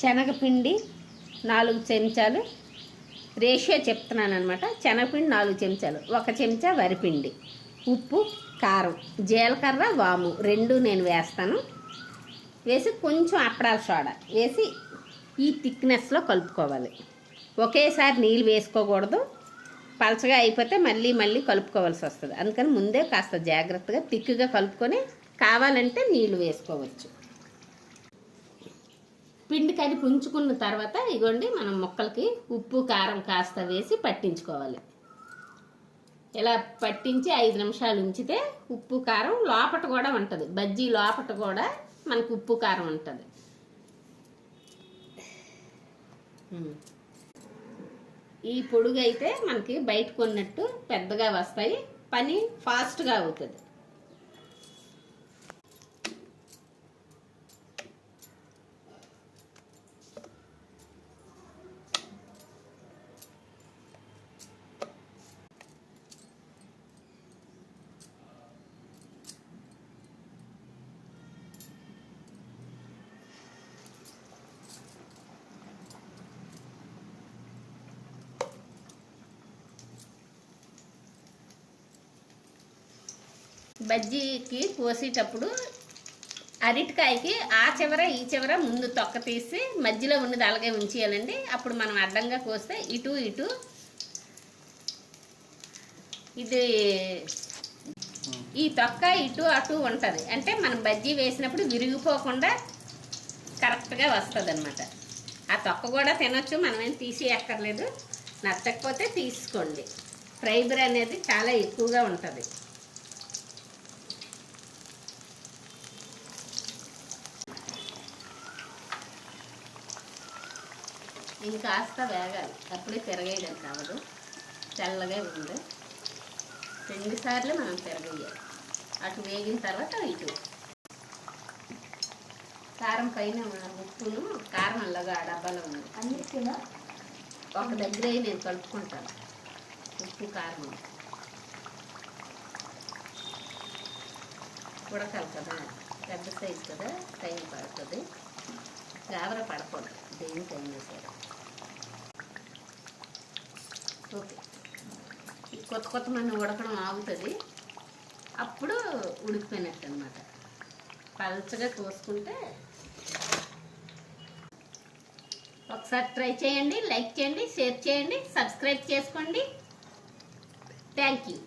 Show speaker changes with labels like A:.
A: శనగపిండి 4 చెంచాలు, రేషియో చెప్తున్నాను అనమాట. శనగపిండి 4 చెంచాలు, 1 చెంచా వరిపిండి, ఉప్పు, కారం, జీలకర్ర, వాము 2 నేను వేస్తాను. వేసి కొంచెం అప్పడాల సోడా వేసి ఈ థిక్నెస్లో కలుపుకోవాలి. ఒకేసారి నీళ్ళు వేసుకోకూడదు, పలచగా అయిపోతే మళ్ళీ కలుపుకోవాల్సి వస్తుంది. అందుకని ముందే కాస్త జాగ్రత్తగా థిక్గా కలుపుకొని కావాలంటే నీళ్ళు వేసుకోవచ్చు. పిండి కలిపి ఉంచుకున్న తర్వాత ఇగోండి మనం ముక్కలకి ఉప్పు కారం కాస్త వేసి పట్టించుకోవాలి. ఇలా పట్టించి 5 నిమిషాలు ఉంచితే ఉప్పు కారం లోపట కూడా ఉంటుంది. బజ్జీ లోపట కూడా మనకు ఉప్పు కారం ఉంటుంది. ఈ పొడుగు అయితే మనకి బయట కొన్నట్టు పెద్దగా వస్తాయి, పని ఫాస్ట్గా అవుతుంది. బజ్జీకి కోసేటప్పుడు అరటికాయకి ఆ చివర ఈ చివర ముందు తొక్క తీసి మధ్యలో ఉన్నది అలాగే ఉంచేయాలండి. అప్పుడు మనం అడ్డంగా కోస్తే ఇటు ఇది ఈ తొక్క ఇటు అటు ఉంటుంది. అంటే మనం బజ్జీ వేసినప్పుడు విరిగిపోకుండా కరెక్ట్గా వస్తుంది అన్నమాట. ఆ తొక్క కూడా తినొచ్చు, మనమేం తీసి ఎక్కర్లేదు. నచ్చకపోతే తీసుకోండి. ఫైబర్ అనేది చాలా ఎక్కువగా ఉంటుంది. ఇంకాస్త వేగాలి, అప్పుడే తిరగేయడం కావదు. తెల్లగా ఉంది, 2 సార్లు మనం తిరగేయాలి. అటు వేగిన తర్వాత ఇటు కారం పైన ఉప్పును కారం అలాగా ఆ డబ్బాలో ఉంది అన్నిటికీ ఒక దగ్గరే నేను కలుపుకుంటాను. ఉప్పు కారం ఉడకాలి కదా, పెద్ద సైజు కదా, టైం పడుతుంది. గాబర పడకూడదు దేనికైనా సరే. ఓకే, కొత్త మంది ఉడకడం ఆగుతుంది, అప్పుడు ఉడికిపోయినట్టు అనమాట. పలచగా కోసుకుంటే ఒకసారి ట్రై చేయండి, లైక్ చేయండి, షేర్ చేయండి, సబ్స్క్రైబ్ చేసుకోండి. Thank you.